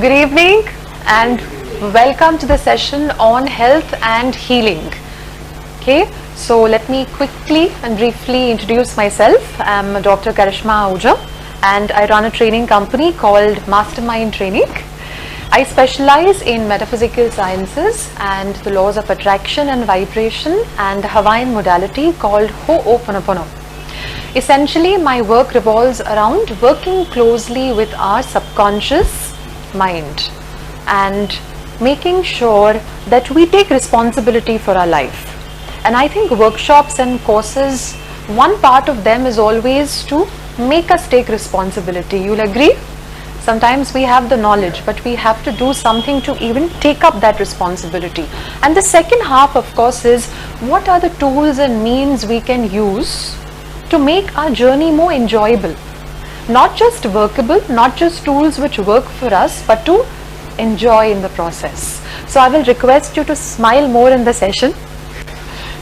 Good evening and welcome to the session on health and healing. Okay, so let me quickly and briefly introduce myself. I'm Dr. Karishma Ahuja and I run a training company called Mastermind Training. I specialize in metaphysical sciences and the laws of attraction and vibration and a Hawaiian modality called Ho'oponopono. Essentially, my work revolves around working closely with our subconscious mind and making sure that we take responsibility for our life. And I think workshops and courses, one part of them is always to make us take responsibility. You'll agree? Sometimes we have the knowledge, but we have to do something to even take up that responsibility. And the second half, of course, is what are the tools and means we can use to make our journey more enjoyable. Not just workable, not just tools which work for us, but to enjoy in the process. So I will request you to smile more in the session,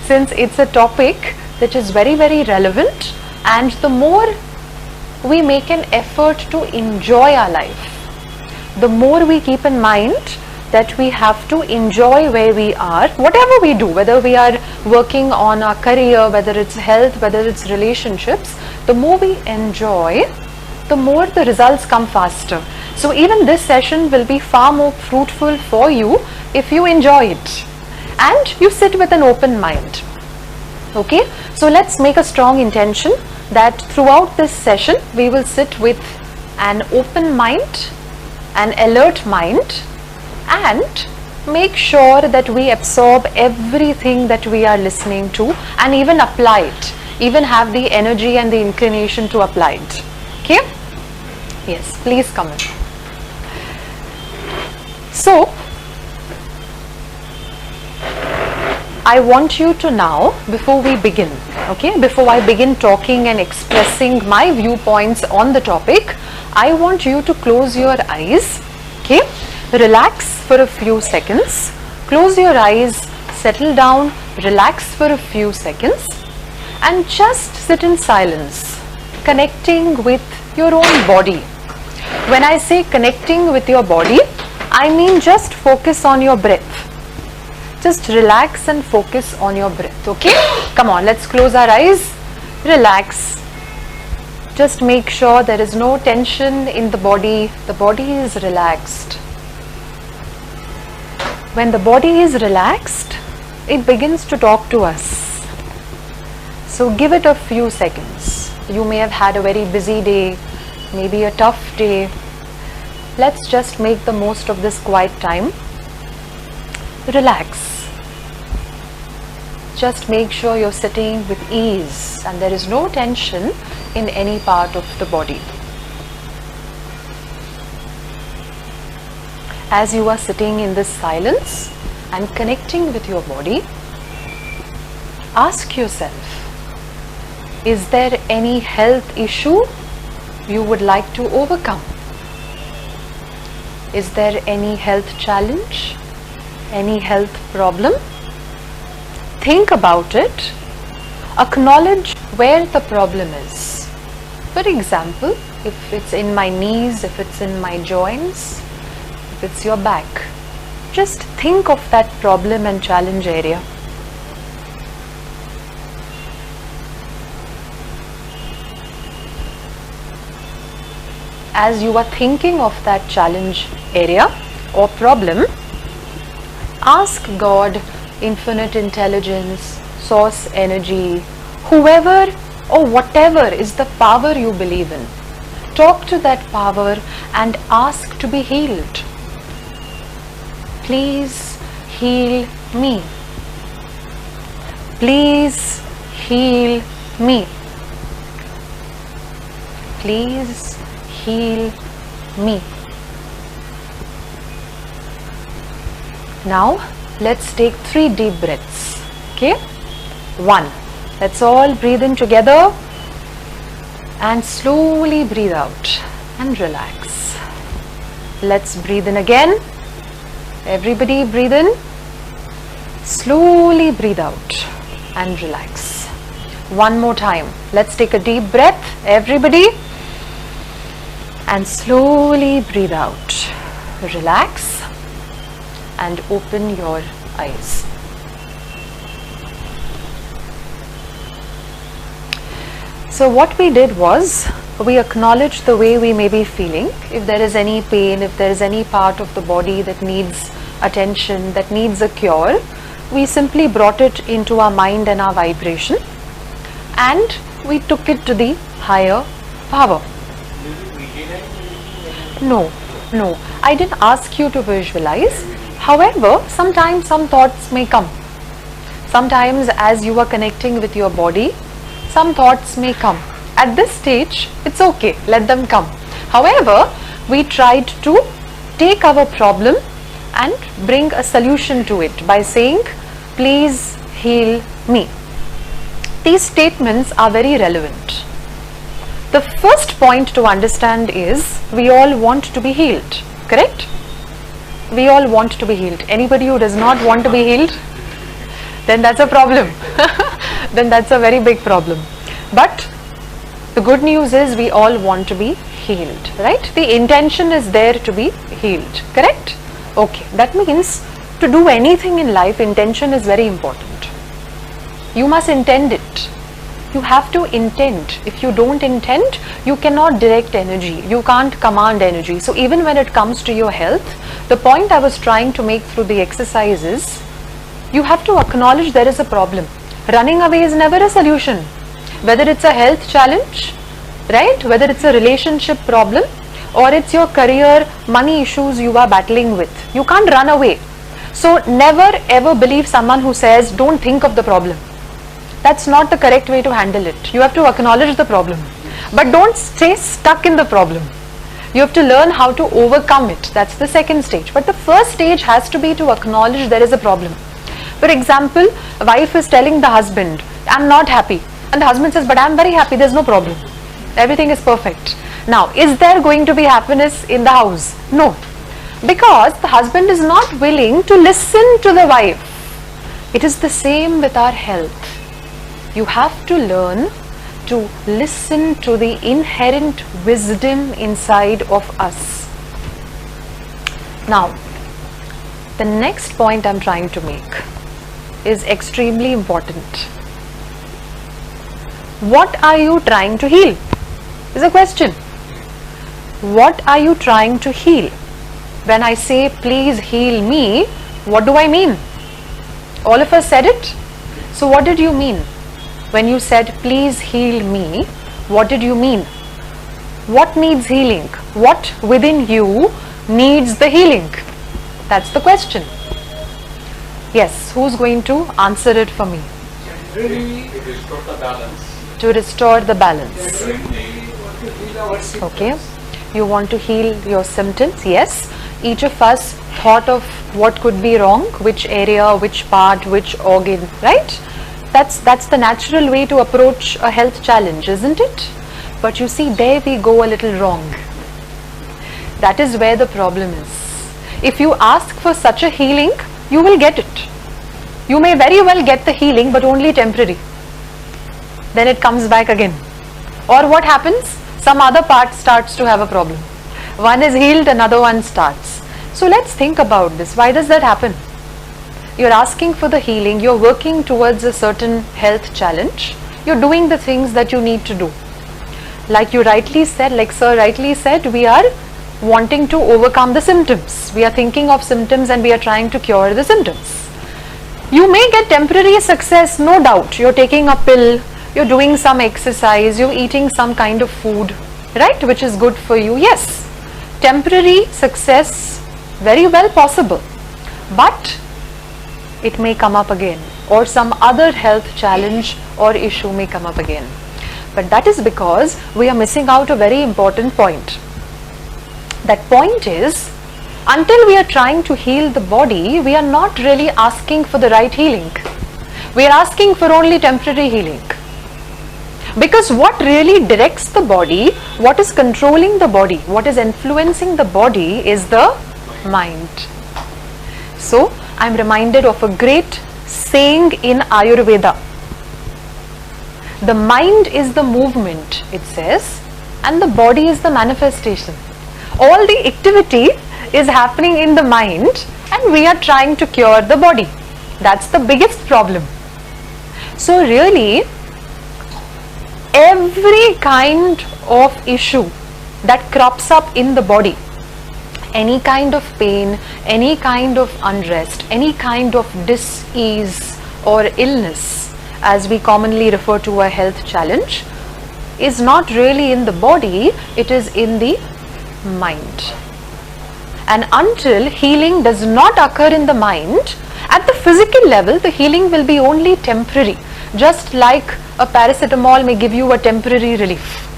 since it's a topic which is very, very relevant, and the more we make an effort to enjoy our life, the more we keep in mind that we have to enjoy where we are, whatever we do, whether we are working on our career, whether it's health, whether it's relationships, the more we enjoy, the more the results come faster. So even this session will be far more fruitful for you if you enjoy it and you sit with an open mind. Okay, so let's make a strong intention that throughout this session we will sit with an open mind, an alert mind, and make sure that we absorb everything that we are listening to and even apply it, even have the energy and the inclination to apply it. Okay? Yes, please come in. So, I want you to now, before we begin, okay, before I begin talking and expressing my viewpoints on the topic, I want you to close your eyes, okay, relax for a few seconds, close your eyes, settle down, relax for a few seconds, and just sit in silence, connecting with your own body. When I say connecting with your body, I mean just focus on your breath. Just relax and focus on your breath, okay? Come on, let's close our eyes, relax. Just make sure there is no tension in the body is relaxed. When the body is relaxed, it begins to talk to us. So give it a few seconds. You may have had a very busy day, maybe a tough day. Let's just make the most of this quiet time. Relax. Just make sure you're sitting with ease and there is no tension in any part of the body. As you are sitting in this silence and connecting with your body, ask yourself, is there any health issue you would like to overcome? Is there any health challenge? Any health problem? Think about it. Acknowledge where the problem is. For example, if it's in my knees, if it's in my joints, if it's your back, just think of that problem and challenge area. As you are thinking of that challenge area or problem, ask God, infinite intelligence, source energy, whoever or whatever is the power you believe in. Talk to that power and ask to be healed. Please heal me. Please heal me. Please heal me. Now let's take 3 deep breaths. Okay? 1. Let's all breathe in together and slowly breathe out and relax. Let's breathe in again. Everybody breathe in. Slowly breathe out and relax. One more time. Let's take a deep breath, everybody, and slowly breathe out. relax and open your eyes. So what we did was, we acknowledged the way we may be feeling. If there is any pain, if there is any part of the body that needs attention, that needs a cure, we simply brought it into our mind and our vibration, and we took it to the higher power. No, I didn't ask you to visualize. However, sometimes some thoughts may come. Sometimes as you are connecting with your body, some thoughts may come. At this stage, it's okay, let them come. However, we tried to take our problem and bring a solution to it by saying, please heal me. These statements are very relevant. The first point to understand is, we all want to be healed, correct? We all want to be healed. Anybody who does not want to be healed, then that's a problem. Then that's a very big problem. But the good news is, we all want to be healed, right? The intention is there to be healed, correct? Okay, that means to do anything in life, intention is very important. You must intend it. You have to intend. If you don't intend, you cannot direct energy. You can't command energy. So even when it comes to your health, the point I was trying to make through the exercise is, you have to acknowledge there is a problem. Running away is never a solution. Whether it's a health challenge, right? Whether it's a relationship problem, or it's your career, money issues you are battling with. You can't run away. So never ever believe someone who says, don't think of the problem. That's not the correct way to handle it. You have to acknowledge the problem, but don't stay stuck in the problem. You have to learn how to overcome it. That's the second stage. But the first stage has to be to acknowledge there is a problem. For example, a wife is telling the husband, I'm not happy. And the husband says, but I'm very happy, there's no problem. Everything is perfect. Now, is there going to be happiness in the house? No. Because the husband is not willing to listen to the wife. It is the same with our health. You have to learn to listen to the inherent wisdom inside of us. Now, the next point I'm trying to make is extremely important. What are you trying to heal? Is a question. What are you trying to heal? When I say, please heal me, what do I mean? All of us said it. So what did you mean? When you said, please heal me, what did you mean? What needs healing? What within you needs the healing? That's the question. Yes, who's going to answer it for me? Really, to restore the balance. To restore the balance. Okay. You want to heal your symptoms? Yes. Each of us thought of what could be wrong, which area, which part, which organ, right? That's the natural way to approach a health challenge, isn't it? But you see, there we go a little wrong. That is where the problem is. If you ask for such a healing, you will get it. You may very well get the healing, but only temporary. Then it comes back again. Or what happens? Some other part starts to have a problem. One is healed, another one starts. So let's think about this. Why does that happen? You're asking for the healing, you're working towards a certain health challenge, you're doing the things that you need to do. Like you rightly said, like Sir rightly said, we are wanting to overcome the symptoms. We are thinking of symptoms and we are trying to cure the symptoms. You may get temporary success, no doubt. You're taking a pill, you're doing some exercise, you're eating some kind of food, right, which is good for you. Yes, temporary success, very well possible. But it may come up again, or some other health challenge or issue may come up again. But that is because we are missing out a very important point. That point is, until we are trying to heal the body, we are not really asking for the right healing. We are asking for only temporary healing. Because what really directs the body, what is controlling the body, what is influencing the body is the mind. So, I am reminded of a great saying in Ayurveda. The mind is the movement, it says, and the body is the manifestation. All the activity is happening in the mind and we are trying to cure the body. That's the biggest problem. So really, every kind of issue that crops up in the body, any kind of pain, any kind of unrest, any kind of dis-ease or illness, as we commonly refer to a health challenge, is not really in the body, it is in the mind. And until healing does not occur in the mind, at the physical level, the healing will be only temporary, just like a paracetamol may give you a temporary relief.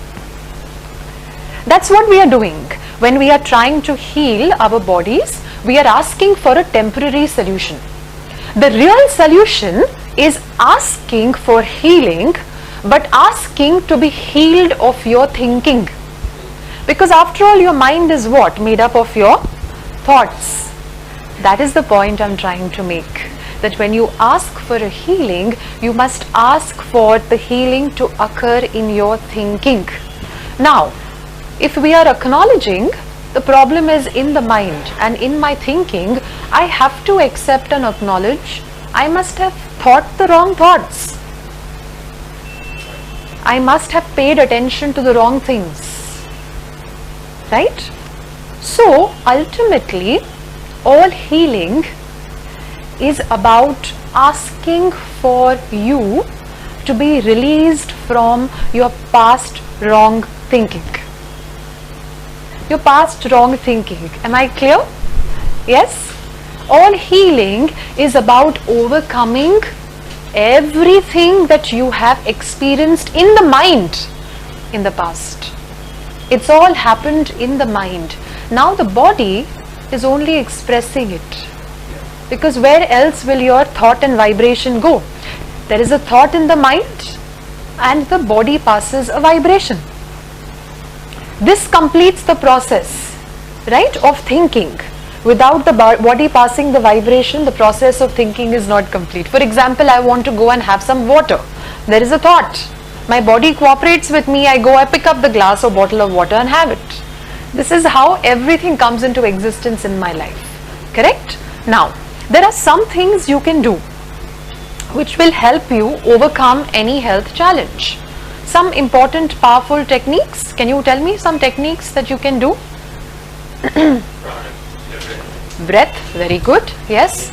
That's what we are doing. When we are trying to heal our bodies, we are asking for a temporary solution. The real solution is asking for healing, but asking to be healed of your thinking. Because after all, your mind is what? Made up of your thoughts. That is the point I'm trying to make. That when you ask for a healing, you must ask for the healing to occur in your thinking. Now, if we are acknowledging the problem is in the mind and in my thinking, I have to accept and acknowledge I must have thought the wrong thoughts. I must have paid attention to the wrong things. Right? So, ultimately, all healing is about asking for you to be released from your past wrong thinking. Your past wrong thinking. Am I clear? Yes? All healing is about overcoming everything that you have experienced in the mind in the past. It's all happened in the mind. Now the body is only expressing it. Because where else will your thought and vibration go? There is a thought in the mind and the body passes a vibration. This completes the process, right, of thinking. Without the body passing the vibration, the process of thinking is not complete. For example, I want to go and have some water. There is a thought. My body cooperates with me. I go, I pick up the glass or bottle of water and have it. This is how everything comes into existence in my life. Correct? Now, there are some things you can do which will help you overcome any health challenge. Some important, powerful techniques. Can you tell me some techniques that you can do? Breath, very good. Yes.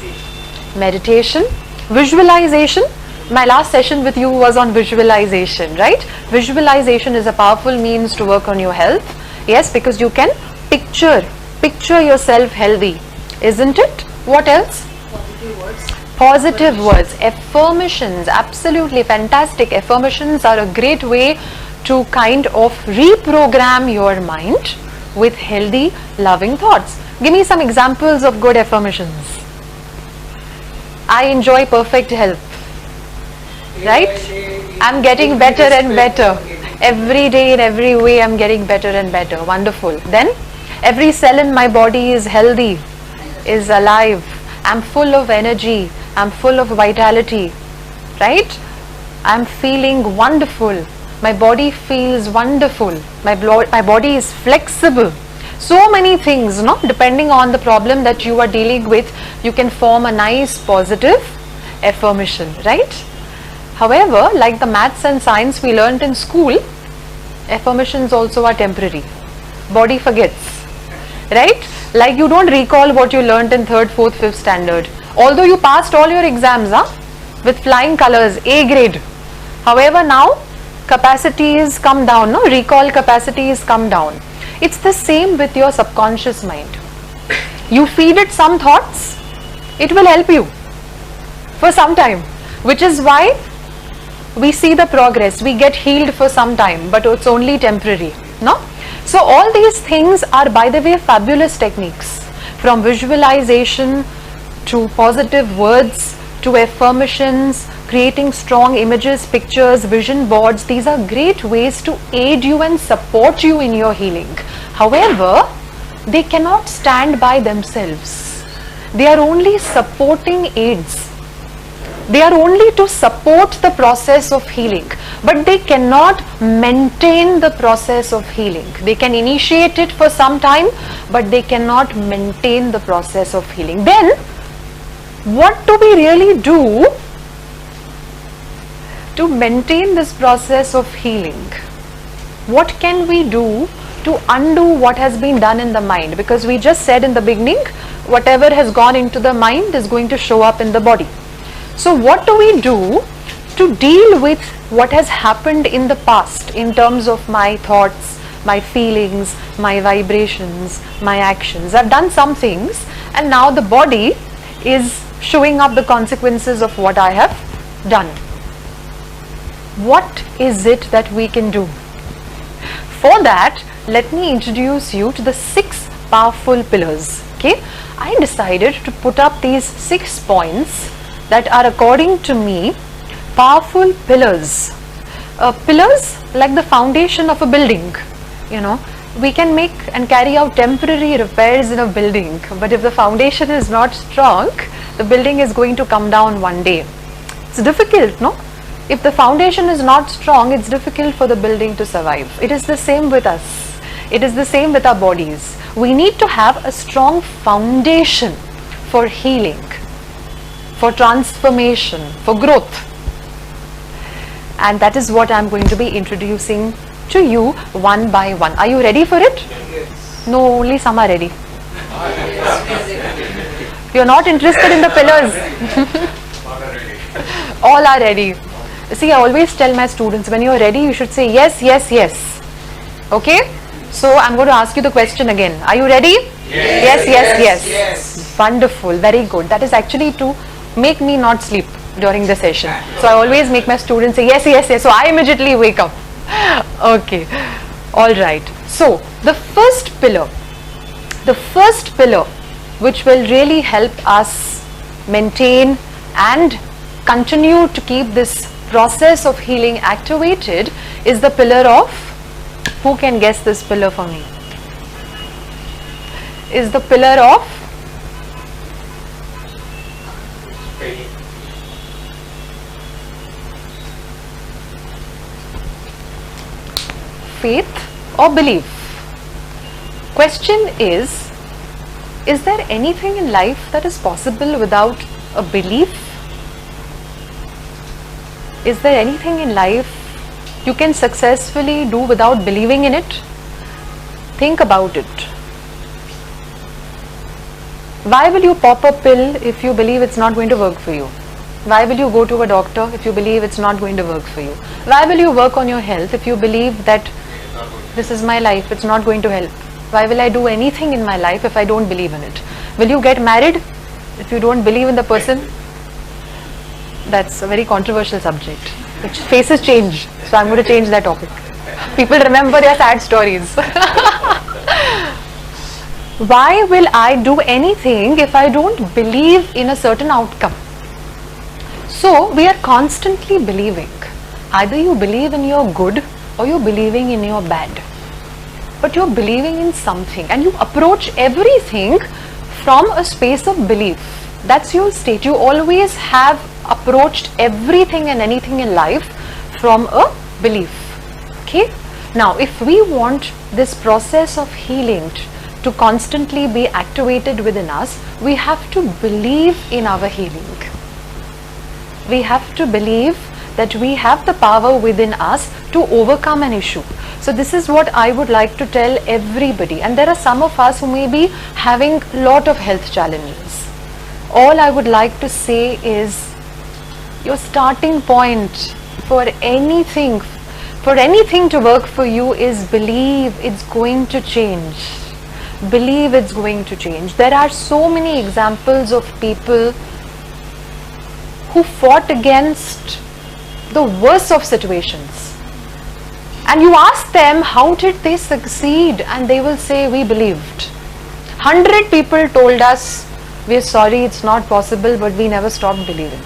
Meditation. Visualization. My last session with you was on visualization, right? Visualization is a powerful means to work on your health. Yes, because you can picture yourself healthy, isn't it? What else? Positive words. Positive words, affirmations, absolutely fantastic. Affirmations are a great way to kind of reprogram your mind with healthy, loving thoughts. Give me some examples of good affirmations. I enjoy perfect health. Right? I'm getting better and better. Every day in every way I'm getting better and better. Wonderful. Then, every cell in my body is healthy, is alive. I'm full of energy. I'm full of vitality, right? I'm feeling wonderful. My body feels wonderful. My body is flexible. So many things, no? Depending on the problem that you are dealing with, you can form a nice positive affirmation, right? However, like the maths and science we learnt in school, affirmations also are temporary. Body forgets, right? Like you don't recall what you learnt in 3rd, 4th, 5th standard. Although you passed all your exams with flying colors, A grade. However, now capacities come down, no? Recall capacities come down. It's the same with your subconscious mind. You feed it some thoughts, it will help you for some time, which is why we see the progress. We get healed for some time, but it's only temporary, no? So all these things are, by the way, fabulous techniques, from visualization to positive words to affirmations, creating strong images, pictures, vision boards. These are great ways to aid you and support you in your healing. However, they cannot stand by themselves. They are only supporting aids. They are only to support the process of healing, but they cannot maintain the process of healing. They can initiate it for some time, but they cannot maintain the process of healing. Then, what do we really do to maintain this process of healing? What can we do to undo what has been done in the mind? Because we just said in the beginning, whatever has gone into the mind is going to show up in the body. So what do we do to deal with what has happened in the past in terms of my thoughts, my feelings, my vibrations, my actions? I've done some things and now the body is showing up the consequences of what I have done. What is it that we can do? For that, let me introduce you to the 6 powerful pillars. Okay, I decided to put up these 6 points that are, according to me, powerful pillars. Pillars like the foundation of a building. We can make and carry out temporary repairs in a building, but if the foundation is not strong, the building is going to come down one day. It's difficult, no? If the foundation is not strong, it's difficult for the building to survive. It is the same with us. It is the same with our bodies. We need to have a strong foundation for healing, for transformation, for growth. And that is what I'm going to be introducing to you one by one. Are you ready for it? Yes. No, only some are ready. You're not interested in the pillars. All are ready. See, I always tell my students, when you're ready, you should say yes, yes, yes. Okay? So I'm going to ask you the question again. Are you ready? Yes, yes. Wonderful. Very good. That is actually to make me not sleep during the session. So I always make my students say yes, yes, yes. So I immediately wake up. Okay. All right. So the first pillar which will really help us maintain and continue to keep this process of healing activated is the pillar of, who can guess this pillar for me? Is the pillar of faith or belief? Question is there anything in life that is possible without a belief? Is there anything in life you can successfully do without believing in it? Think about it. Why will you pop a pill if you believe it's not going to work for you? Why will you go to a doctor if you believe it's not going to work for you? Why will you work on your health if you believe that this is my life, it's not going to help? Why will I do anything in my life if I don't believe in it? Will you get married if you don't believe in the person? That's a very controversial subject, which faces change. So I'm going to change that topic. People remember their sad stories. Why will I do anything if I don't believe in a certain outcome? So we are constantly believing. Either you believe in your good or you're believing in your bad. But you're believing in something and you approach everything from a space of belief. That's your state. You always have approached everything and anything in life from a belief. Okay? Now, if we want this process of healing to constantly be activated within us, we have to believe in our healing. We have to believe that we have the power within us to overcome an issue. So this is what I would like to tell everybody. And there are some of us who may be having a lot of health challenges. All I would like to say is, your starting point for anything to work for you is believe it's going to change. Believe it's going to change. There are so many examples of people who fought against the worst of situations. And you ask them, how did they succeed? And they will say, we believed. 100 people told us, we're sorry, it's not possible, but we never stopped believing.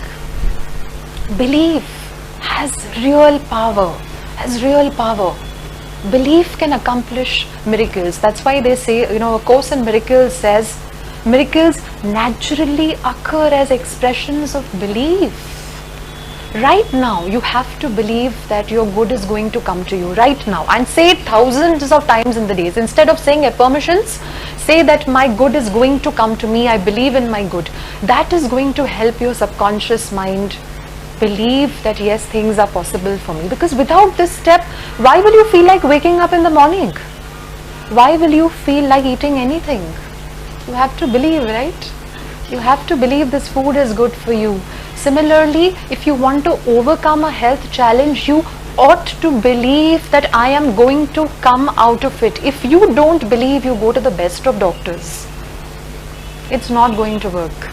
Belief has real power, Belief can accomplish miracles. That's why they say, A Course in Miracles says, miracles naturally occur as expressions of belief. Right now, you have to believe that your good is going to come to you right now, and say it thousands of times in the days. Instead of saying affirmations, say that my good is going to come to me. I believe in my good. That is going to help your subconscious mind believe that yes, things are possible for me. Because without this step, why will you feel like waking up in the morning? Why will you feel like eating anything? You have to believe, right? You have to believe this food is good for you. Similarly, if you want to overcome a health challenge, you ought to believe that I am going to come out of it. If you don't believe, you go to the best of doctors. It's not going to work.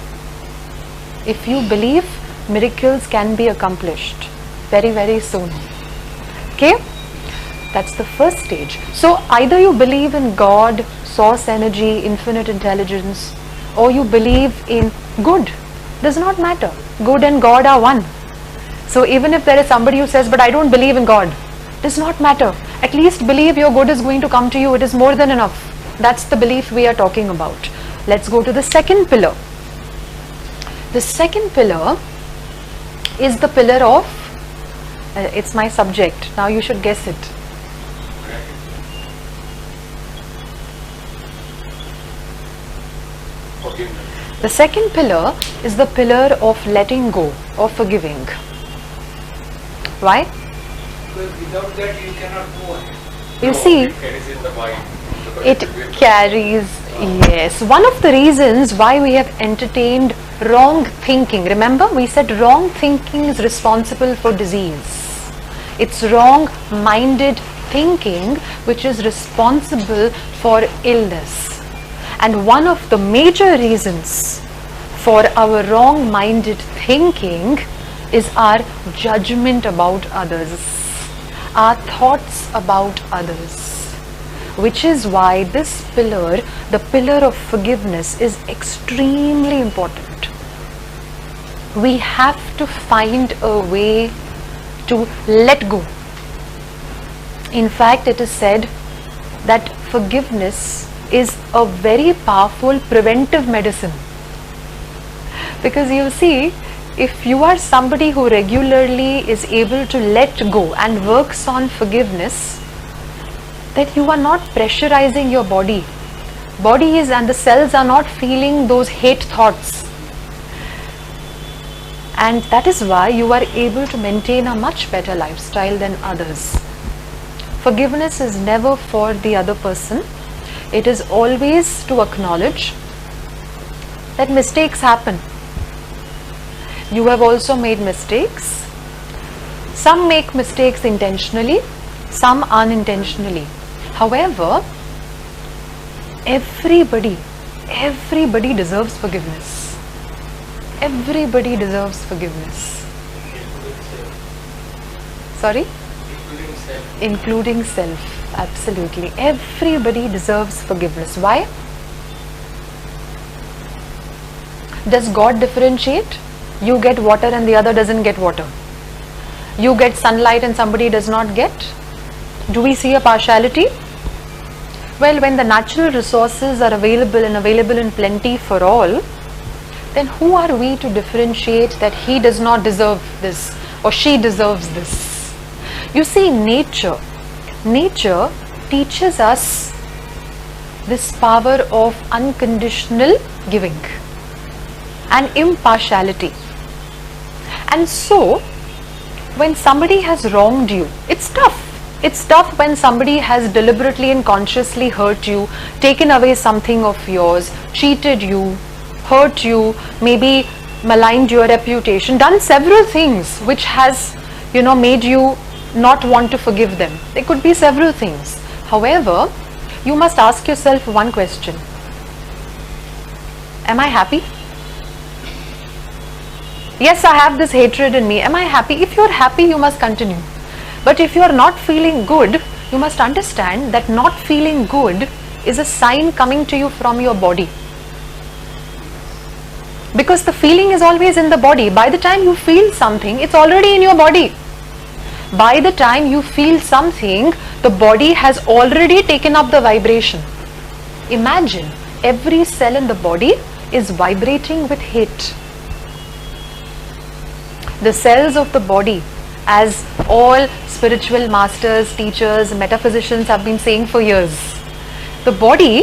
If you believe, miracles can be accomplished very, very soon. Okay? That's the first stage. So either you believe in God, source energy, infinite intelligence, or you believe in good. Does not matter. Good and God are one. So even if there is somebody who says, but I don't believe in God, does not matter. At least believe your good is going to come to you. It is more than enough. That's the belief we are talking about. Let's go to the second pillar. The second pillar is the pillar of, it's my subject. Now you should guess it. Forgiveness. The second pillar is the pillar of letting go, of forgiving. Why? Because without that you cannot move on. You see, It carries in the mind. it carries, yes. One of the reasons why we have entertained wrong thinking. Remember, we said wrong thinking is responsible for disease. It's wrong-minded thinking which is responsible for illness. And one of the major reasons for our wrong-minded thinking is our judgment about others, our thoughts about others, which is why this pillar, the pillar of forgiveness, is extremely important. We have to find a way to let go. In fact, it is said that forgiveness is a very powerful preventive medicine. Because you see, if you are somebody who regularly is able to let go and works on forgiveness, then you are not pressurizing your body. Body is, and the cells are not feeling those hate thoughts. And that is why you are able to maintain a much better lifestyle than others. Forgiveness is never for the other person. It is always to acknowledge that mistakes happen. You have also made mistakes. Some make mistakes intentionally, some unintentionally. However, everybody deserves forgiveness. Everybody deserves forgiveness. Sorry? Including self. Absolutely. Everybody deserves forgiveness. Why? Does God differentiate? You get water and the other doesn't get water. You get sunlight and somebody does not get. Do we see a partiality? Well, when the natural resources are available and available in plenty for all, then who are we to differentiate that he does not deserve this or she deserves this? You see, nature teaches us this power of unconditional giving and impartiality. And so, when somebody has wronged you, it's tough. It's tough when somebody has deliberately and consciously hurt you, taken away something of yours, cheated you, hurt you, maybe maligned your reputation, done several things which has, made you not want to forgive them. There could be several things. However, you must ask yourself one question. Am I happy? Yes, I have this hatred in me. Am I happy? If you are happy, you must continue. But if you are not feeling good, you must understand that not feeling good is a sign coming to you from your body. Because the feeling is always in the body. By the time you feel something, it's already in your body. By the time you feel something, the body has already taken up the vibration. Imagine, every cell in the body is vibrating with hate. The cells of the body, as all spiritual masters, teachers, metaphysicians have been saying for years, the body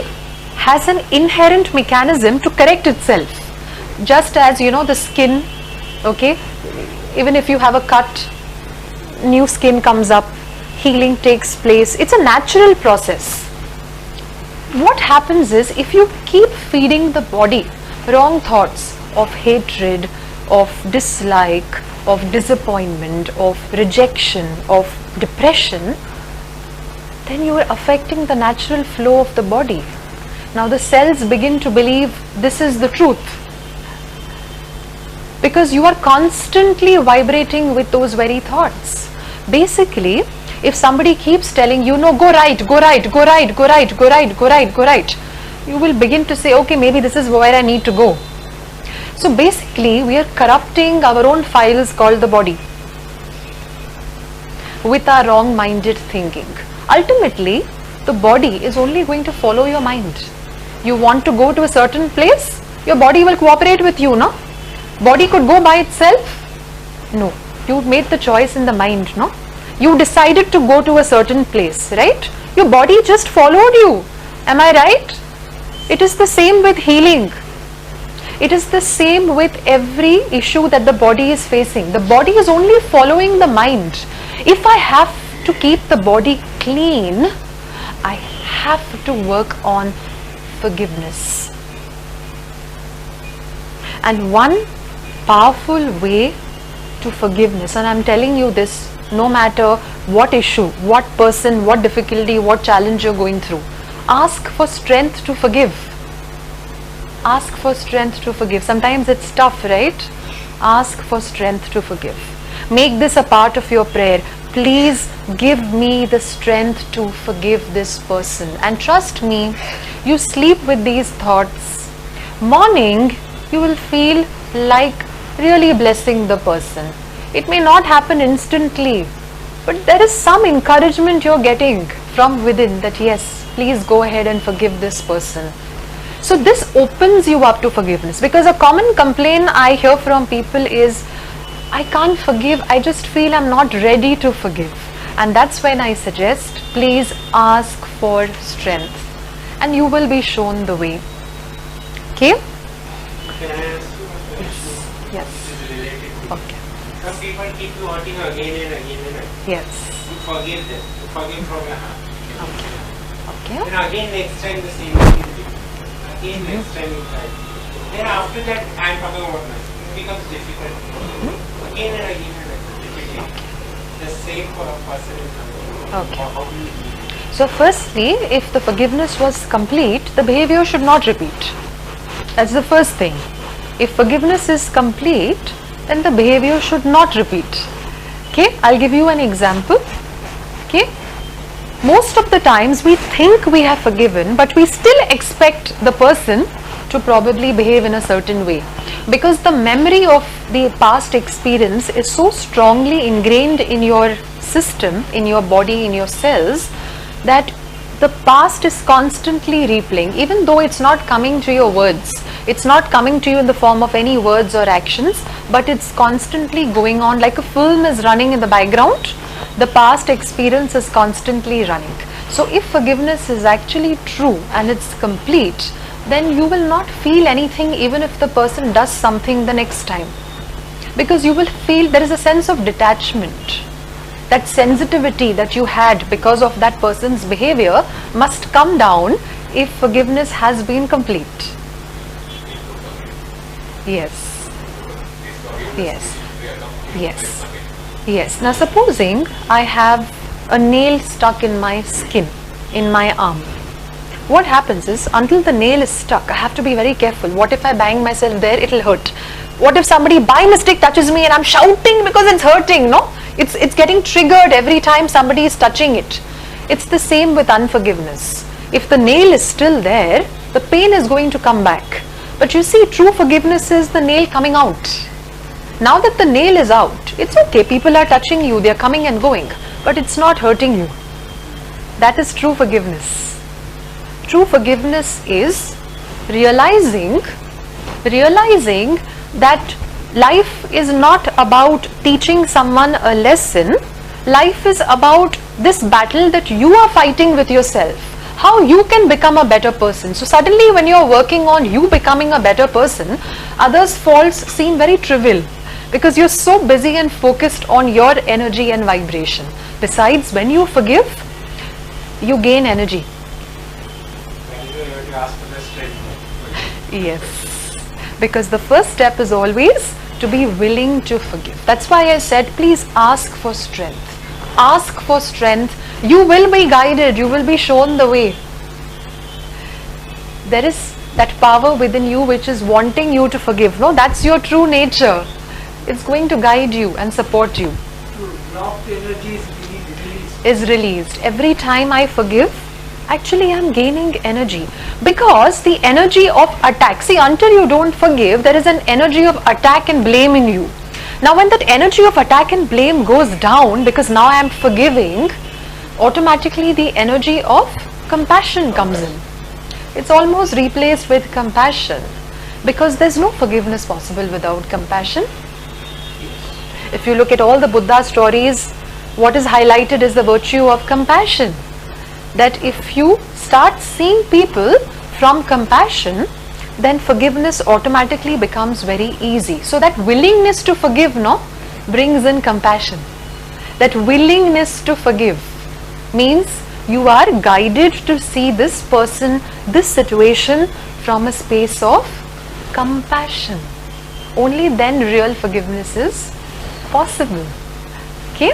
has an inherent mechanism to correct itself. Just as the skin, okay, even if you have a cut, new skin comes up, healing takes place. It's a natural process. What happens is, if you keep feeding the body wrong thoughts of hatred, of dislike, of disappointment, of rejection, of depression, then you are affecting the natural flow of the body. Now the cells begin to believe this is the truth, because you are constantly vibrating with those very thoughts. Basically, if somebody keeps telling you, no, go right, go right, go right, go right, go right, go right, go right, you will begin to say, okay, maybe this is where I need to go. So basically, we are corrupting our own files called the body with our wrong-minded thinking. Ultimately, the body is only going to follow your mind. You want to go to a certain place, your body will cooperate with you, no? Body could go by itself? No. You made the choice in the mind, no? You decided to go to a certain place, right? Your body just followed you. Am I right? It is the same with healing. It is the same with every issue that the body is facing. The body is only following the mind. If I have to keep the body clean, I have to work on forgiveness. And one powerful way to forgiveness, and I'm telling you this, no matter what issue, what person, what difficulty, what challenge you're going through, ask for strength to forgive. Ask for strength to forgive. Sometimes it's tough, right? Ask for strength to forgive. Make this a part of your prayer. Please give me the strength to forgive this person. And trust me, you sleep with these thoughts. Morning, you will feel like really blessing the person. It may not happen instantly, but there is some encouragement you're getting from within that yes, please go ahead and forgive this person. So this opens you up to forgiveness, because a common complaint I hear from people is, I can't forgive, I just feel I'm not ready to forgive. And that's when I suggest, please ask for strength and you will be shown the way. Okay? Can I ask you a question? Yes. This is related to Okay. Some people keep you hurting again and again and again. Yes. You forgive them. You forgive from your heart. Okay. And again next time the same thing is repeated. Again next time you try. Then after that, I am talking about myself. It becomes difficult. Again and again and again. Repeating. The same person is coming. Okay. How do you deal with it? So firstly, if the forgiveness was complete, the behavior should not repeat. That's the first thing. If forgiveness is complete, then the behavior should not repeat. Okay, I'll give you an example. Okay, most of the times we think we have forgiven, but we still expect the person to probably behave in a certain way, because the memory of the past experience is so strongly ingrained in your system, in your body, in your cells, that the past is constantly replaying, even though it's not coming to your words, it's not coming to you in the form of any words or actions, but it's constantly going on like a film is running in the background. The past experience is constantly running. So if forgiveness is actually true and it's complete, then you will not feel anything even if the person does something the next time, because you will feel there is a sense of detachment. That sensitivity that you had because of that person's behavior must come down if forgiveness has been complete. Yes. Yes. Yes. Yes. Now supposing I have a nail stuck in my skin, in my arm. What happens is, until the nail is stuck, I have to be very careful. What if I bang myself there? It'll hurt. What if somebody by mistake touches me and I'm shouting because it's hurting, no? It's getting triggered every time somebody is touching it. It's the same with unforgiveness. If the nail is still there, the pain is going to come back. But you see, true forgiveness is the nail coming out. Now that the nail is out, it's okay. People are touching you, they're coming and going, but it's not hurting you. That is true forgiveness. True forgiveness is realizing that life is not about teaching someone a lesson. Life is about this battle that you are fighting with yourself. How you can become a better person. So suddenly when you are working on you becoming a better person, others' faults seem very trivial because you're so busy and focused on your energy and vibration. Besides, when you forgive, you gain energy. You have to ask for the strength. Yes, because the first step is always to be willing to forgive. That's why I said, please ask for strength. Ask for strength. You will be guided. You will be shown the way. There is that power within you which is wanting you to forgive. No, that's your true nature. It's going to guide you and support you. Blocked energy is being released. Is released. Every time I forgive, actually I'm gaining energy, because the energy of attack, see, until you don't forgive, there is an energy of attack and blaming you. Now when that energy of attack and blame goes down, because now I am forgiving, automatically the energy of compassion comes in. It's almost replaced with compassion, because there's no forgiveness possible without compassion. If you look at all the Buddha stories, what is highlighted is the virtue of compassion. That if you start seeing people from compassion, then forgiveness automatically becomes very easy. So that willingness to forgive, no, brings in compassion. That willingness to forgive means you are guided to see this person, this situation from a space of compassion. Only then real forgiveness is possible. Okay?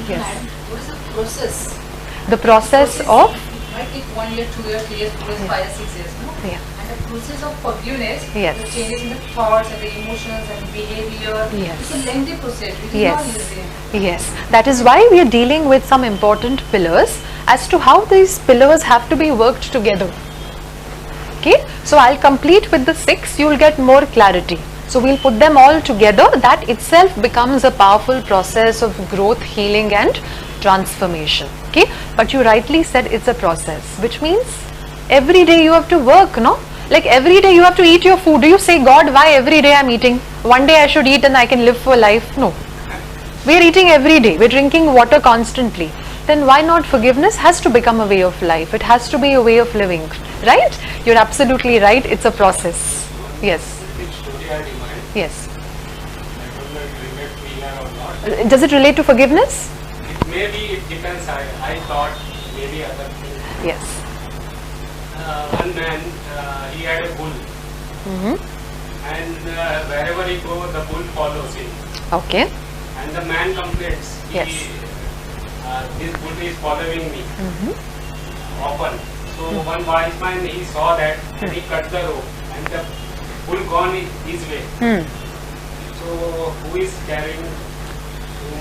Yes. And what is the process? The process of, It might take 1 year, 2 years, 3 years, 4 years, 5 years, 6 years, no? yeah. And the process of forgiveness, Yes. the changes in the thoughts and the emotions and behavior, Yes. it's a lengthy process. It is Yes. not easy. Yes, that is why we are dealing with some important pillars as to how these pillars have to be worked together. Okay, so I'll complete with the 6, you will get more clarity. So we'll put them all together. That itself becomes a powerful process of growth, healing and transformation. Okay, but you rightly said it's a process, which means every day you have to work, no? Like every day you have to eat your food. Do you say, God, why every day I'm eating? One day I should eat and I can live for life? No. We are eating every day. We're drinking water constantly. Then why not forgiveness has to become a way of life? It has to be a way of living, right? You're absolutely right. It's a process. Yes. Which story I remind, Yes. I don't know if you relate to here or not. Does it relate to forgiveness? Maybe it depends. I thought maybe other things. Yes. One man, he had a bull, and wherever he goes, the bull follows him. Okay. And the man complains, Yes. this bull is following me often. So one wise man, he saw that and he cut the rope, and the bull gone his way. So who is carrying whom?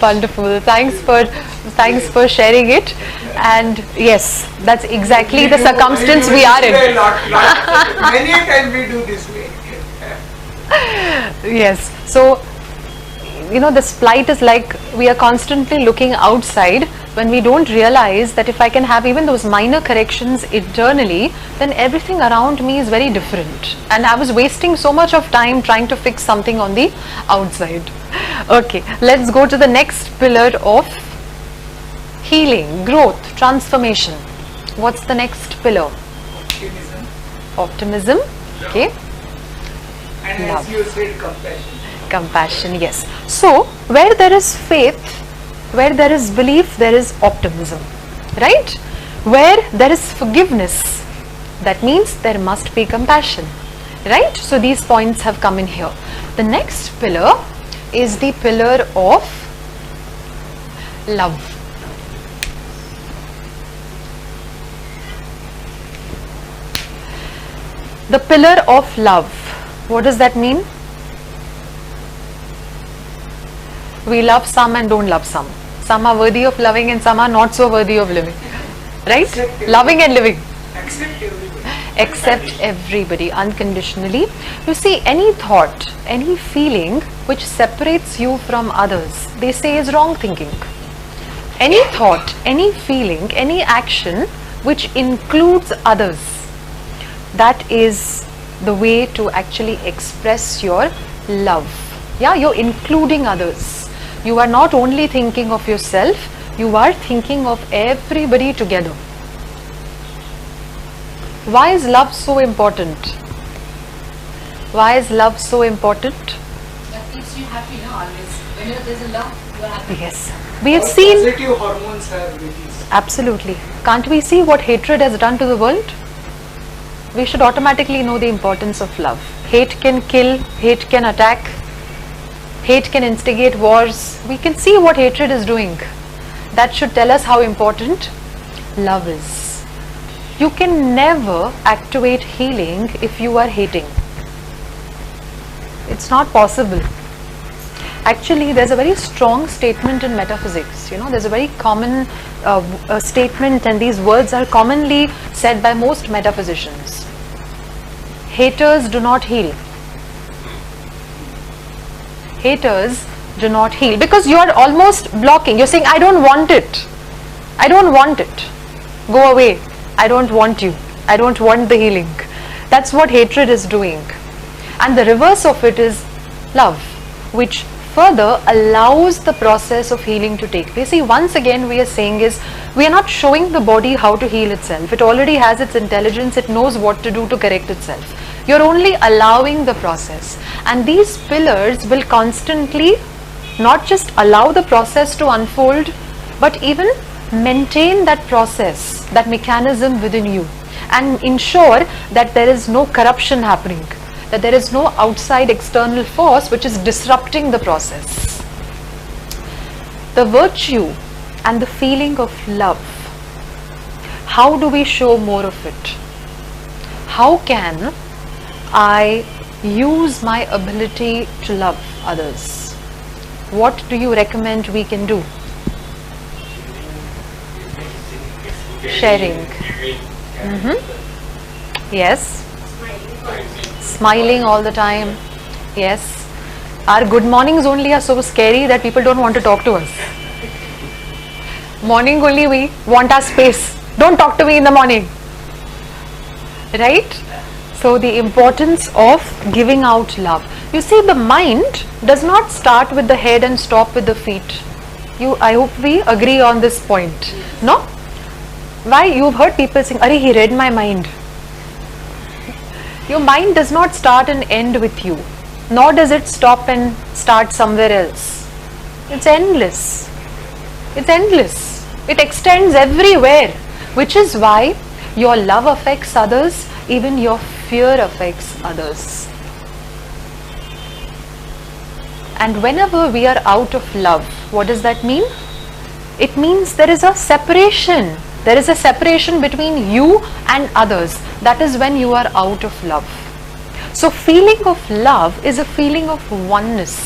Wonderful. Thanks for sharing it. And yes, that's exactly the circumstance we are in. Many a time we do this way. Yes. So, you know, this plight is like we are constantly looking outside when we don't realize that if I can have even those minor corrections internally, then everything around me is very different. And I was wasting so much of time trying to fix something on the outside. Okay, let's go to the next pillar of healing, growth, transformation. What's the next pillar? Optimism. Optimism. Okay. And Love. as you said, compassion. Compassion, yes. So, where there is faith, where there is belief, there is optimism, right? Where there is forgiveness, that means there must be compassion, right? So, these points have come in here. The next pillar is the pillar of love. The pillar of love. What does that mean? We love some and don't love some. Some are worthy of loving and some are not so worthy of living. Right? Accept Loving and living. Accept everybody. Accept everybody unconditionally. You see, any thought, any feeling which separates you from others, they say is wrong thinking. Any thought, any feeling, any action which includes others, that is the way to actually express your love. Yeah, you're including others. You are not only thinking of yourself, you are thinking of everybody together. Why is love so important? Why is love so important? That keeps you happy, no, always. Whenever there's a love, you are happy. Yes. We have All seen, positive hormones are released. absolutely. Can't we see what hatred has done to the world? We should automatically know the importance of love. Hate can kill, hate can attack, hate can instigate wars. We can see what hatred is doing. That should tell us how important love is. You can never activate healing if you are hating. It's not possible. Actually, there's a very strong statement in metaphysics. There's a very common statement, and these words are commonly said by most metaphysicians. Haters do not heal. Haters do not heal, because you are almost blocking. You're saying, I don't want it. I don't want it. Go away. I don't want you. I don't want the healing. That's what hatred is doing. And the reverse of it is love, which further allows the process of healing to take place. See, once again we are saying is, we are not showing the body how to heal itself. It already has its intelligence. It knows what to do to correct itself. You're only allowing the process. And these pillars will constantly not just allow the process to unfold, but even maintain that process, that mechanism within you, and ensure that there is no corruption happening, that there is no outside external force which is disrupting the process. The virtue and the feeling of love, how do we show more of it? How can I use my ability to love others? What do you recommend we can do? Sharing. Yes. Smiling all the time. Yes. Our good mornings only are so scary that people don't want to talk to us. Morning only we want our space. Don't talk to me in the morning. Right? So the importance of giving out love. You see, the mind does not start with the head and stop with the feet. I hope we agree on this point. No? Why? You've heard people saying, "Arey, he read my mind." Your mind does not start and end with you, nor does it stop and start somewhere else. It's endless. It's endless. It extends everywhere, which is why your love affects others, even your fear affects others. And whenever we are out of love, what does that mean? It means there is a separation. There is a separation between you and others. That is when you are out of love. So feeling of love is a feeling of oneness.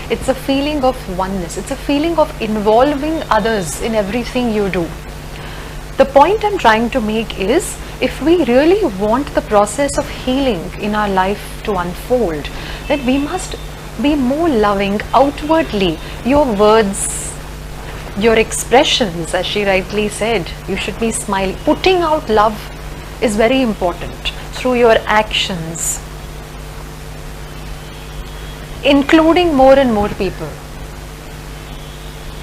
It's a feeling of oneness. It's a feeling of involving others in everything you do. The point I'm trying to make is, if we really want the process of healing in our life to unfold, then we must be more loving outwardly. Your words, your expressions, as she rightly said, you should be smiling. Putting out love is very important through your actions, including more and more people.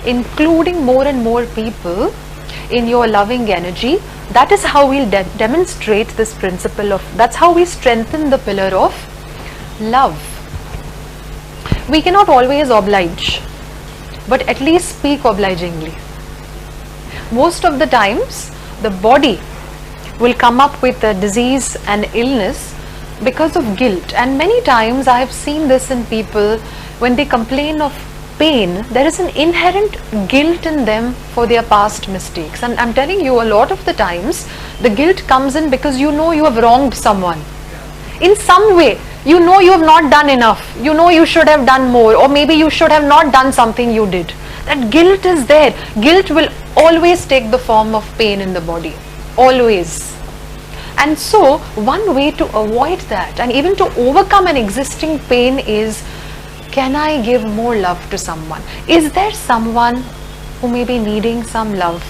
Including more and more people in your loving energy. That is how we'll demonstrate this principle of, that's how we strengthen the pillar of love. We cannot always oblige, but at least speak obligingly. Most of the times, the body will come up with a disease and illness because of guilt. And many times I have seen this in people, when they complain of pain, there is an inherent guilt in them for their past mistakes. And I'm telling you, a lot of the times, the guilt comes in because you know you have wronged someone. In some way, you know you have not done enough. You know you should have done more, or maybe you should have not done something you did. That guilt is there. Guilt will always take the form of pain in the body. Always. And so, one way to avoid that and even to overcome an existing pain is, can I give more love to someone? Is there someone who may be needing some love?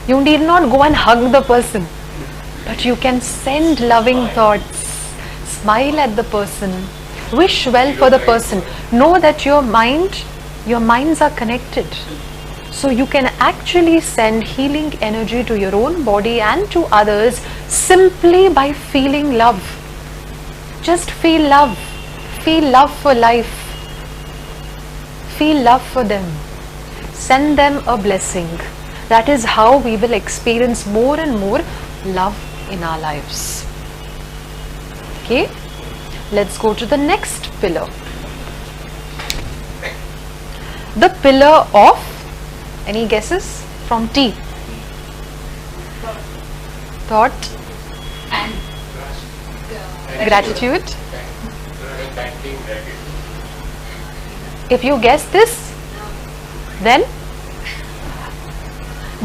You need not go and hug the person. But you can send loving thoughts, smile at the person, wish well for the person. Know that your minds are connected. So you can actually send healing energy to your own body and to others simply by feeling love. Just feel love. Feel love for life. Feel love for them. Send them a blessing. That is how we will experience more and more love in our lives. Okay, let's go to the next pillar. The pillar of, any guesses from T? Thought, And gratitude. If you guess this, then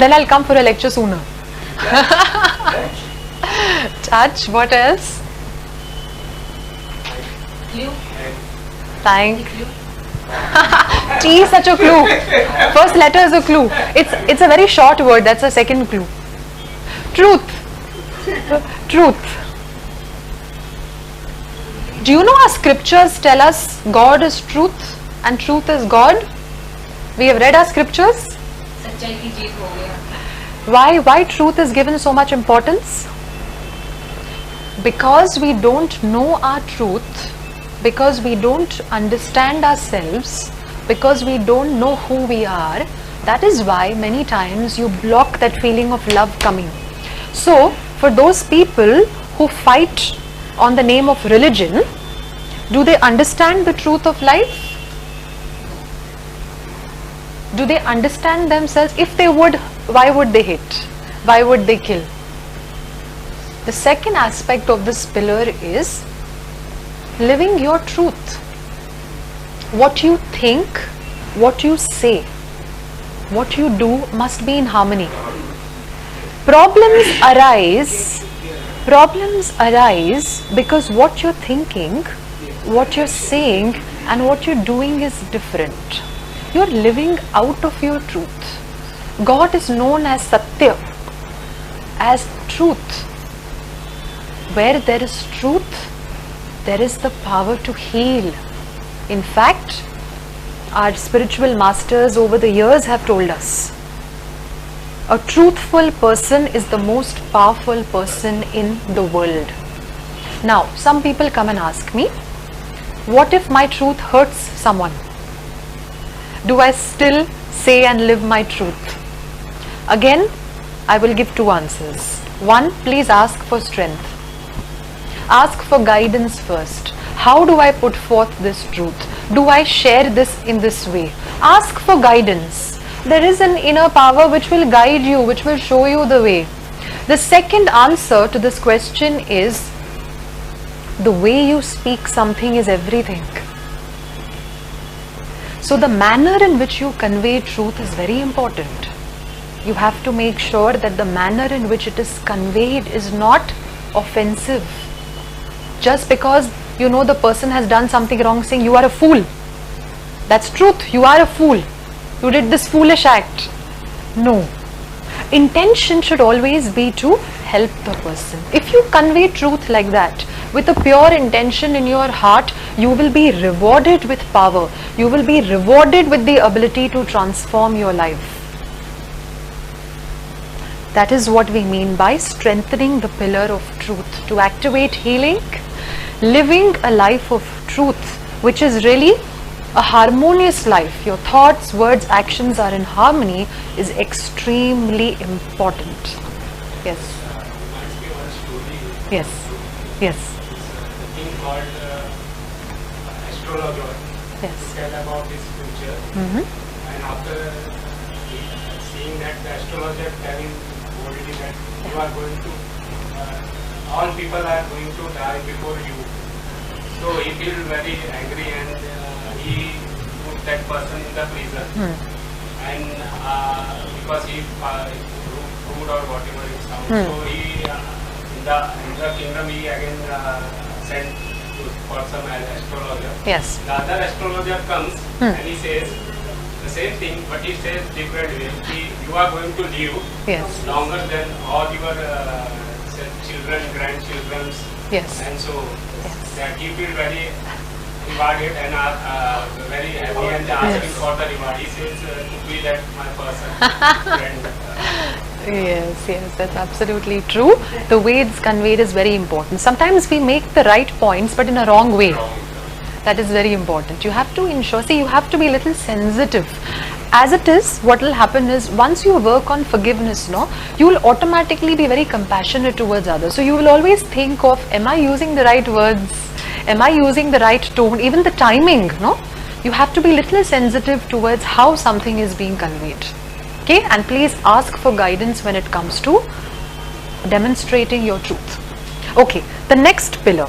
I'll come for a lecture sooner. Touch, what else? clue. Thank. Clue. T is such a clue. First letter is a clue. It's a very short word. That's a second clue. Truth. Truth. Do you know our scriptures tell us God is truth and truth is God? We have read our scriptures. सच्चाई की जीत हो गया. Why truth is given so much importance? Because we don't know our truth, because we don't understand ourselves, because we don't know who we are. That is why many times you block that feeling of love coming. So for those people who fight on the name of religion, do they understand the truth of life? Do they understand themselves? If they would, why would they hate? Why would they kill? The second aspect of this pillar is living your truth. What you think, what you say, what you do must be in harmony. Problems arise because what you're thinking, what you're saying and what you're doing is different. You're living out of your truth. God is known as Satya, as truth. Where there is truth, there is the power to heal. In fact, our spiritual masters over the years have told us, a truthful person is the most powerful person in the world. Now, some people come and ask me, what if my truth hurts someone? Do I still say and live my truth? Again, I will give two answers. One, please ask for strength. Ask for guidance first. How do I put forth this truth? Do I share this in this way? Ask for guidance. There is an inner power which will guide you, which will show you the way. The second answer to this question is, the way you speak something is everything. So the manner in which you convey truth is very important. You have to make sure that the manner in which it is conveyed is not offensive. Just because you know the person has done something wrong, saying you are a fool. That's truth. You are a fool. You did this foolish act. No. Intention should always be to help the person. If you convey truth like that, with a pure intention in your heart, you will be rewarded with power. You will be rewarded with the ability to transform your life. That is what we mean by strengthening the pillar of truth. To activate healing, living a life of truth, which is really a harmonious life. Your thoughts, words, actions are in harmony is extremely important. Yes. Reminds me one story. Yes. Yes. The thing called astrologer Yes. to tell about his future. And after seeing that the astrologer telling already that you are going to, all people are going to die before you. So he feels very angry and he put that person in the prison. And because he food or whatever it sounds, so he in the kingdom he again sent for some astrologer. Yes. The other astrologer comes and he says the same thing, but he says different way. You are going to live Yes. longer than all your children, grandchildren, Yes. and so Yes. that he feel very rewarded and very happy and asking Yes. for the reward. He says to be that my person. friend, Yes, yes, that's absolutely true. The way it's conveyed is very important. Sometimes we make the right points but in a wrong way. wrong. That is very important. You have to ensure, see, you have to be a little sensitive. As it is, what will happen is once you work on forgiveness, no, you will automatically be very compassionate towards others. So you will always think of, am I using the right words? Am I using the right tone? Even the timing, no? You have to be a little sensitive towards how something is being conveyed. Okay, and please ask for guidance when it comes to demonstrating your truth. Okay, the next pillar.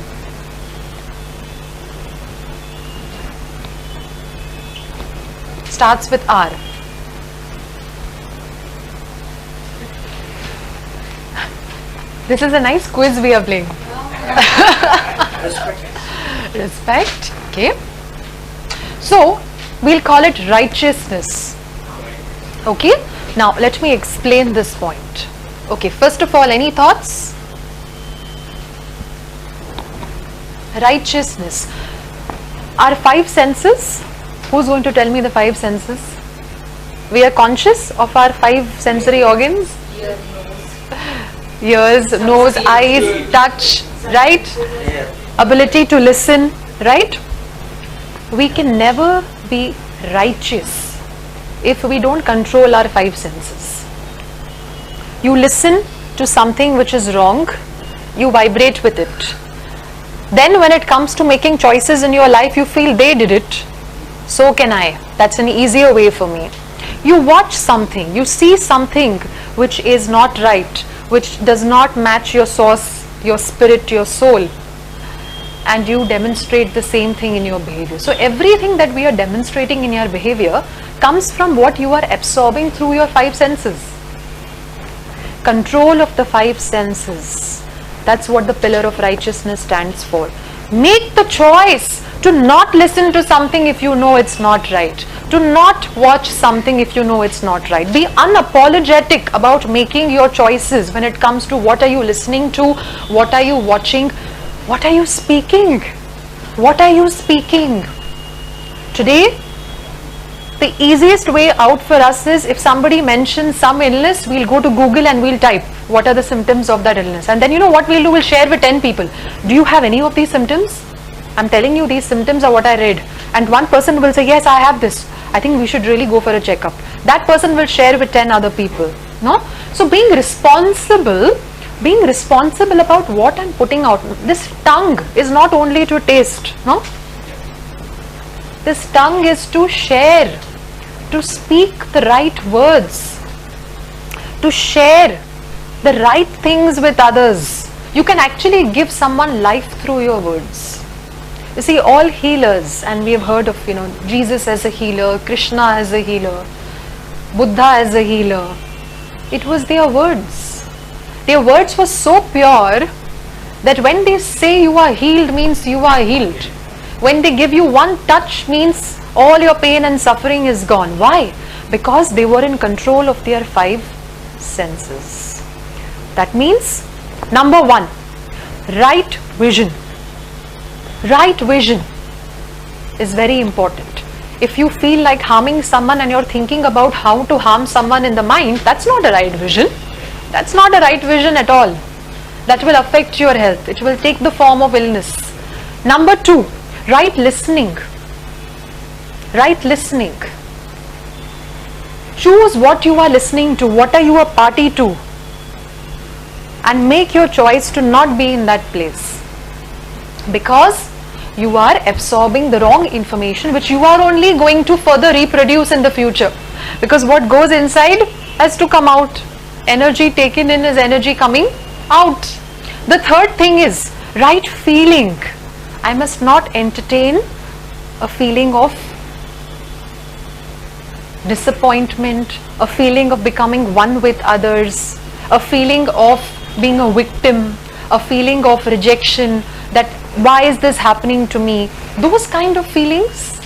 Starts with R. This is a nice quiz we are playing. Respect. Okay. So, we'll call it righteousness. Okay. Now, let me explain this point. Okay. First of all, any thoughts? Righteousness. Our five senses. Who's going to tell me the five senses? We are conscious of our five sensory organs. Ears, nose, eyes, touch, right? Ability to listen, right? We can never be righteous if we don't control our five senses. You listen to something which is wrong, you vibrate with it. Then when it comes to making choices in your life, you feel they did it, so can I. That's an easier way for me. You watch something, you see something which is not right, which does not match your source, your spirit, your soul, and you demonstrate the same thing in your behavior. So everything that we are demonstrating in your behavior comes from what you are absorbing through your five senses. Control of the five senses. That's what the pillar of righteousness stands for. Make the choice to not listen to something if you know it's not right. To not watch something if you know it's not right. Be unapologetic about making your choices when it comes to what are you listening to, what are you watching, what are you speaking, what are you speaking. Today, the easiest way out for us is if somebody mentions some illness, we'll go to Google and we'll type what are the symptoms of that illness. And then you know what we'll do? We'll share with 10 people. Do you have any of these symptoms? I'm telling you, these symptoms are what I read. And one person will say, yes, I have this. I think we should really go for a checkup. That person will share with 10 other people. No? So being responsible about what I'm putting out. This tongue is not only to taste. No? This tongue is to share, to speak the right words, to share the right things with others. You can actually give someone life through your words. You see, all healers, and we have heard of, Jesus as a healer, Krishna as a healer, Buddha as a healer. It was their words. Their words were so pure that when they say you are healed means you are healed. When they give you one touch means all your pain and suffering is gone. Why? Because they were in control of their five senses. That means, number one, right vision. Right vision is very important. If you feel like harming someone and you're thinking about how to harm someone in the mind, that's not a right vision. That's not a right vision at all. That will affect your health. It will take the form of illness. Number two, right listening. Right listening. Choose what you are listening to, what are you a party to, and make your choice to not be in that place. Because you are absorbing the wrong information which you are only going to further reproduce in the future. Because what goes inside has to come out. Energy taken in is energy coming out. The third thing is right feeling. I must not entertain a feeling of disappointment, a feeling of becoming one with others, a feeling of being a victim, a feeling of rejection, that why is this happening to me? Those kind of feelings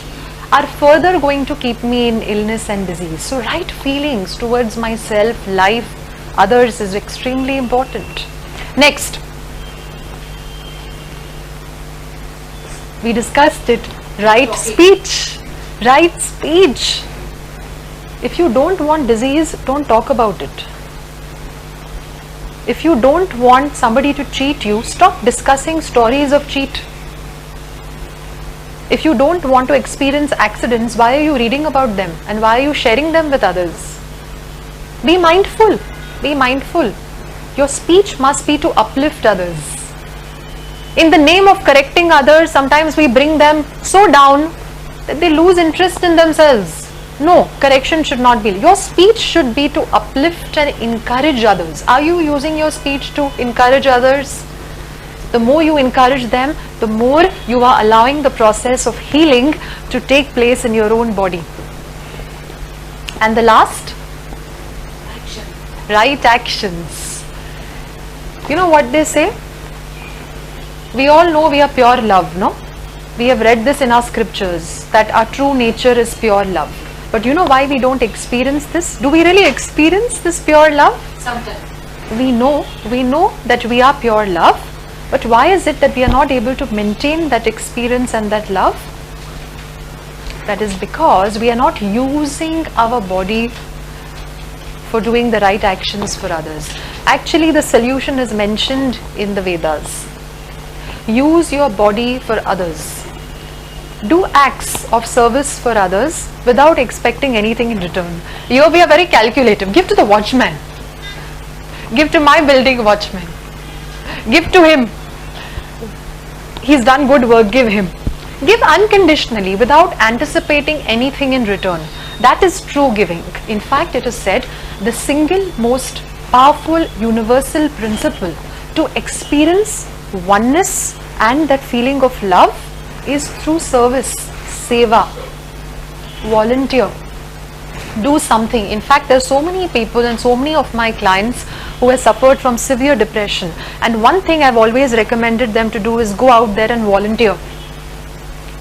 are further going to keep me in illness and disease. So right feelings towards myself, life, others is extremely important. Next, we discussed it. Right speech. Right speech. If you don't want disease, don't talk about it. If you don't want somebody to cheat you, stop discussing stories of cheat. If you don't want to experience accidents, why are you reading about them and why are you sharing them with others? Be mindful. Be mindful. Your speech must be to uplift others. In the name of correcting others, sometimes we bring them so down that they lose interest in themselves. No, correction should not be. Your speech should be to uplift and encourage others. Are you using your speech to encourage others? The more you encourage them, the more you are allowing the process of healing to take place in your own body. And the last? Action. Right actions. You know what they say? We all know we are pure love, no? We have read this in our scriptures, that our true nature is pure love. But you know why we don't experience this? Do we really experience this pure love? Sometimes. We know that we are pure love, but why is it that we are not able to maintain that experience and that love? That is because we are not using our body for doing the right actions for others. Actually, the solution is mentioned in the Vedas. Use your body for others. Do acts of service for others without expecting anything in return. Here we are very calculative. Give to the watchman. Give to my building watchman. Give to him. He's done good work, give him. Give unconditionally without anticipating anything in return. That is true giving. In fact, it is said the single most powerful universal principle to experience oneness and that feeling of love is through service, seva, volunteer, do something. In fact, there are so many people and so many of my clients who have suffered from severe depression, and one thing I've always recommended them to do is go out there and volunteer.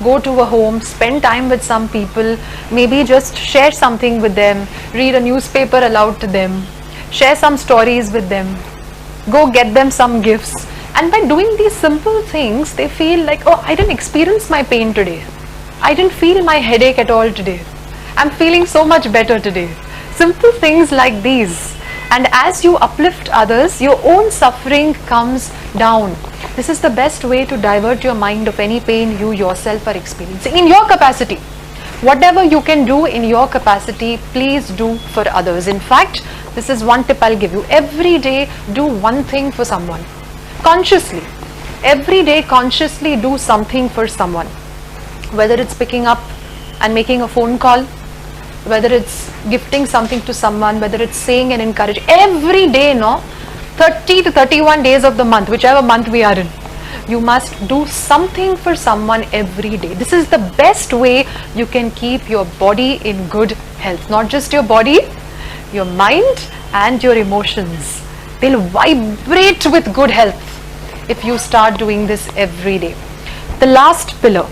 Go to a home, spend time with some people, maybe just share something with them, read a newspaper aloud to them, share some stories with them, go get them some gifts. And by doing these simple things, they feel like, oh, I didn't experience my pain today. I didn't feel my headache at all today. I'm feeling so much better today. Simple things like these. And as you uplift others, your own suffering comes down. This is the best way to divert your mind of any pain you yourself are experiencing. In your capacity, whatever you can do in your capacity, please do for others. In fact, this is one tip I'll give you. Every day, do one thing for someone. Consciously. Every day, consciously do something for someone. Whether it's picking up and making a phone call, whether it's gifting something to someone, whether it's saying and encouraging. Every day, 30 to 31 days of the month, whichever month we are in, you must do something for someone every day. This is the best way you can keep your body in good health. Not just your body, your mind and your emotions. They'll vibrate with good health if you start doing this every day. The last pillar.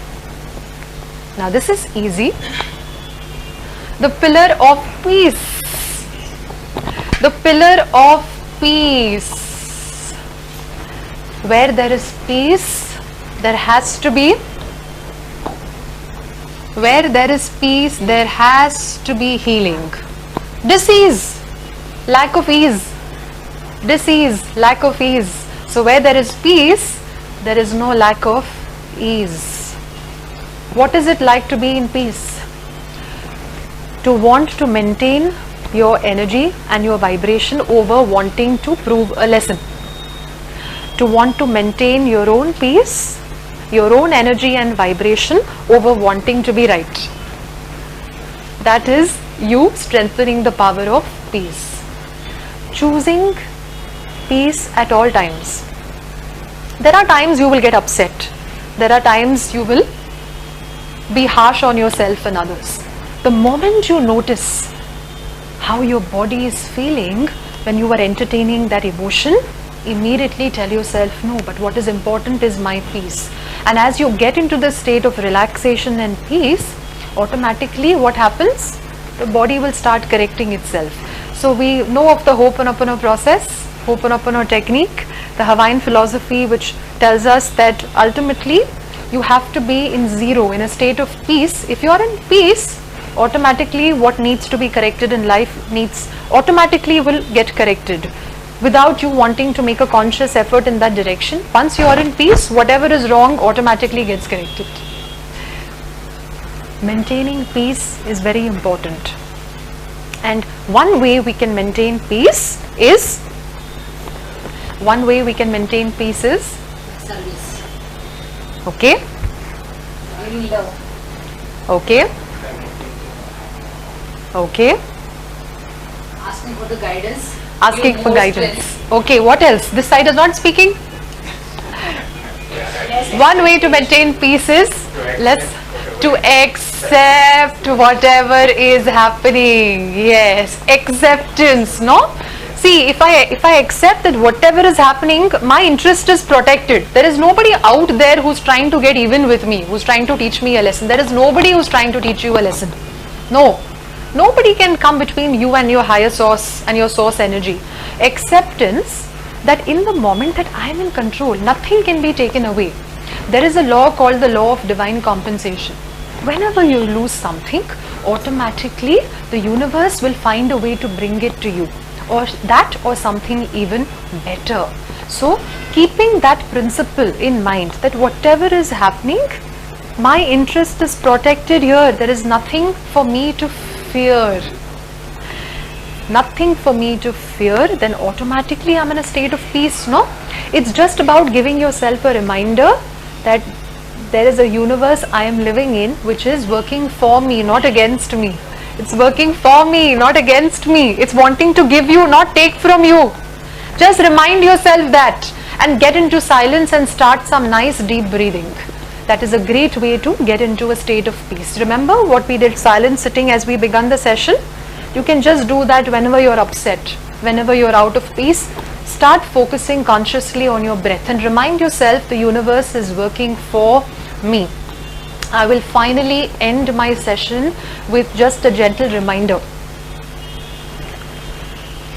Now this is easy. The pillar of peace. The pillar of peace. Where there is peace, there has to be. Where there is peace, there has to be healing. Disease, lack of ease. Disease, lack of ease. So where there is peace, there is no lack of ease. What is it like to be in peace? To want to maintain your energy and your vibration over wanting to prove a lesson. To want to maintain your own peace, your own energy and vibration over wanting to be right. That is you strengthening the power of peace. Choosing peace at all times. There are times you will get upset. There are times you will be harsh on yourself and others. The moment you notice how your body is feeling when you are entertaining that emotion, immediately tell yourself, no, but what is important is my peace. And as you get into the state of relaxation and peace, automatically what happens? The body will start correcting itself. So we know of the Ho'oponopono process, Ho'oponopono technique. the Hawaiian philosophy, which tells us that ultimately you have to be in zero, in a state of peace. If you are in peace, automatically what needs to be corrected in life automatically will get corrected without you wanting to make a conscious effort in that direction. Once you are in peace, whatever is wrong automatically gets corrected. Maintaining peace is very important. And one way we can maintain peace is Service. Okay. Giving love. Okay. Okay. Asking for the guidance. Asking Give for more guidance. strength. Okay, what else? This side is not speaking. One way to maintain peace is to accept whatever is happening. Yes, acceptance, no? See, if I accept that whatever is happening, my interest is protected. There is nobody out there who's trying to get even with me, who's trying to teach me a lesson. There is nobody who's trying to teach you a lesson. No. Nobody can come between you and your higher source and your source energy. Acceptance that in the moment that I am in control, nothing can be taken away. There is a law called the law of divine compensation. Whenever you lose something, automatically the universe will find a way to bring it to you, or something even better. So keeping that principle in mind, that whatever is happening, my interest is protected here. There is nothing for me to fear. Nothing for me to fear, then automatically I'm in a state of peace, no? It's just about giving yourself a reminder that there is a universe I am living in which is working for me, not against me. It's working for me, not against me. It's wanting to give you, not take from you. Just remind yourself that and get into silence and start some nice deep breathing. That is a great way to get into a state of peace. Remember what we did, silent sitting, as we began the session? You can just do that whenever you're upset, whenever you're out of peace. Start focusing consciously on your breath and remind yourself the universe is working for me. I will finally end my session with just a gentle reminder.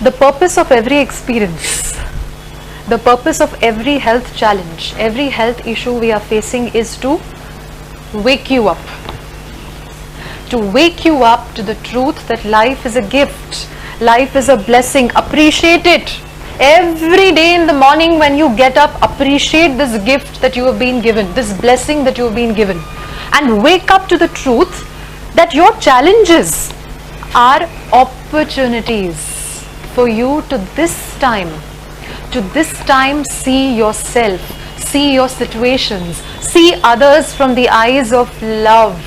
The purpose of every experience, the purpose of every health challenge, every health issue we are facing is to wake you up. To wake you up to the truth that life is a gift, life is a blessing. Appreciate it. Every day in the morning when you get up, appreciate this gift that you have been given, this blessing that you have been given. And wake up to the truth that your challenges are opportunities for you to this time see yourself, see your situations, see others from the eyes of love.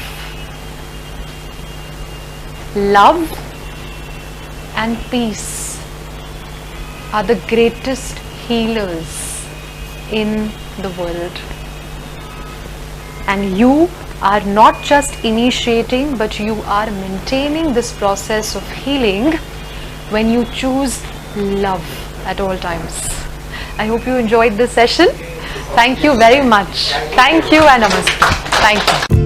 Love and peace are the greatest healers in the world. And you are not just initiating, but you are maintaining this process of healing when you choose love at all times. I hope you enjoyed this session. Thank you very much. Thank you and namaste. Thank you.